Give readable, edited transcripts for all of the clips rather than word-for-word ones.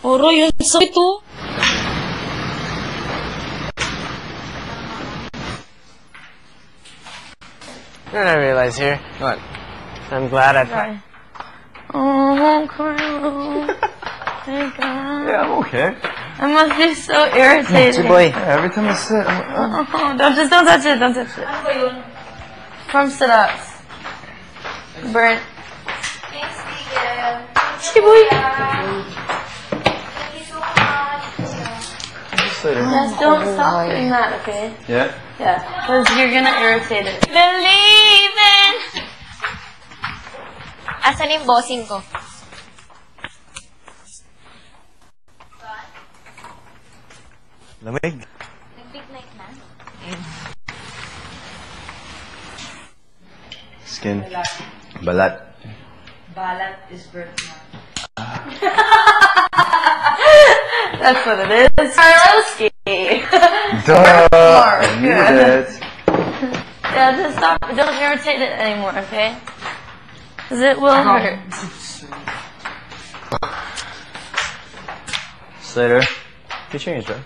Oro, yun sa ito. You know what I realize here? What? I'm glad I tried. Oh, I'm crying. Yeah, I'm okay. I must be so irritated. Boy. Yeah, every time I sit, Oh, don't touch it, don't touch it. From sit-ups. Burnt. Thanks, Tigil. Chiboy. just sit here. Just don't stop doing that, okay? Yeah? Yeah, because you're gonna irritate it. Believe in. Asan yung bossing ko? Lamig. Nag-big night na? Skin. Balat. Balat is birth month. That's what it is. Carlowski. Duh! I knew that. Yeah, just stop. Don't irritate it anymore, okay? Because it will hurt. Slater, you changed, right?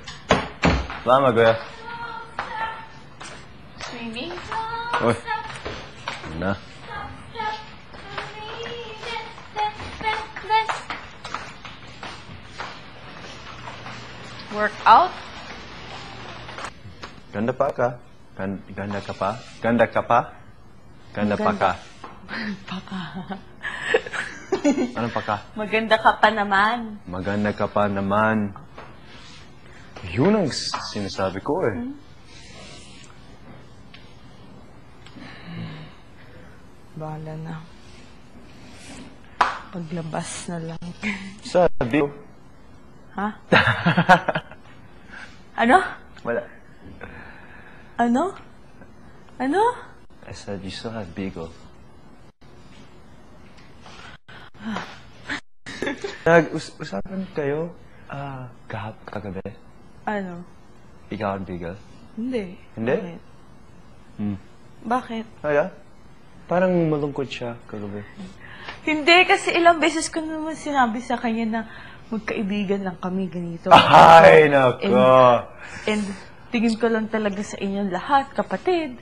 Lama, kuya. Swimming? Uy. Na. Workout? Ganda pa ka. Ganda ka pa. Ganda ka pa. Ganda pa ka. Anong pa ka? Maganda ka pa naman. Maganda ka pa naman. Yun ang sinasabi ko eh. Bahala na. Paglabas na lang. Sabi ko. Ha? Ano? Wala. Ano? Ano? I said you still have Beagle. Nag-usapan kayo kagabi? Ano? Ikaw at Beagle? Hindi. Hindi? Bakit? Hmm. Bakit? Kaya? Parang malungkot siya kagabi. Hindi, kasi ilang beses ko naman sinabi sa kanya na magkaibigan lang kami ganito. Ay, nako! And tingin ko lang talaga sa inyong lahat, kapatid.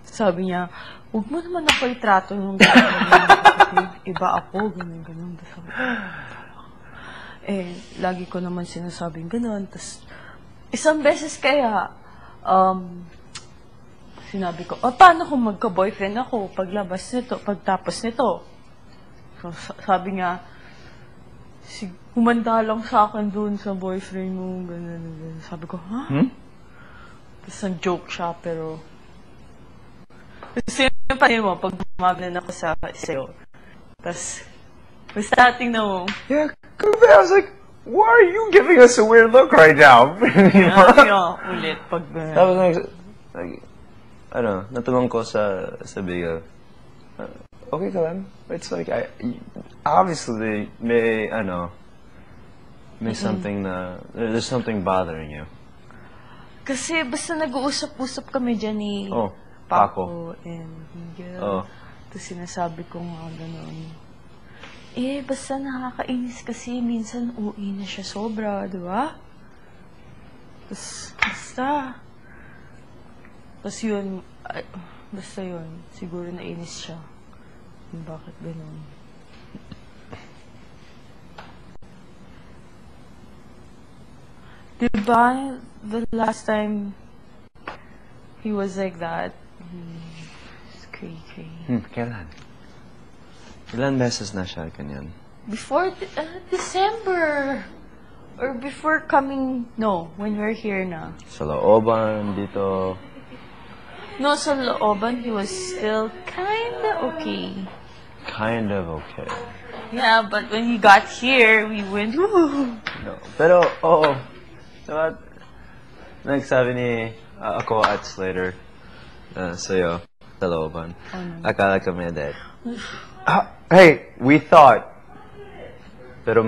Sabi niya, huwag mo naman ako itrato ng kapatid. Iba ako, ganun. Sabi ko, lagi ko naman sinasabing ganun. Tapos, isang beses kaya, sinabi ko, paano kung magka-boyfriend ako paglabas nito, pagtapos nito? So, sabi niya, humanda lang sa akin dun sa boyfriend mo, ganun. Sabi ko, ha? Tapos nag-joke siya, pero... Kasi yung panin mo, pag magnan ako sa sa'yo. Tapos, basta tingnan mo. Yeah, kagabi, I was like, why are you giving us a weird look right now? Ulit, pag... Tapos, natumang ko sa Beagle. Okay ka lang? It's like, obviously, may something there's something bothering you. Kasi basta nag-uusap-usap kami dyan ni Paco and Miguel. Tapos sinasabi ko nga gano'n. Basta nakakainis kasi minsan uwi na siya sobra, di ba? Tapos, basta yun, siguro nainis siya. Bakit gano'n? Diba, the last time he was like that, it's cray-cray. Kailan? Ilan beses na siya ganyan? Before December. Or before coming, when we're here na. Sa looban, dito. No, sa looban, he was still kinda okay. Kind of okay. Yeah, but when he got here, we went, woo! No. Pero, diba, nagsabi ni ako at Slater sa'yo sa looban. Akala kami that, hey, we thought, pero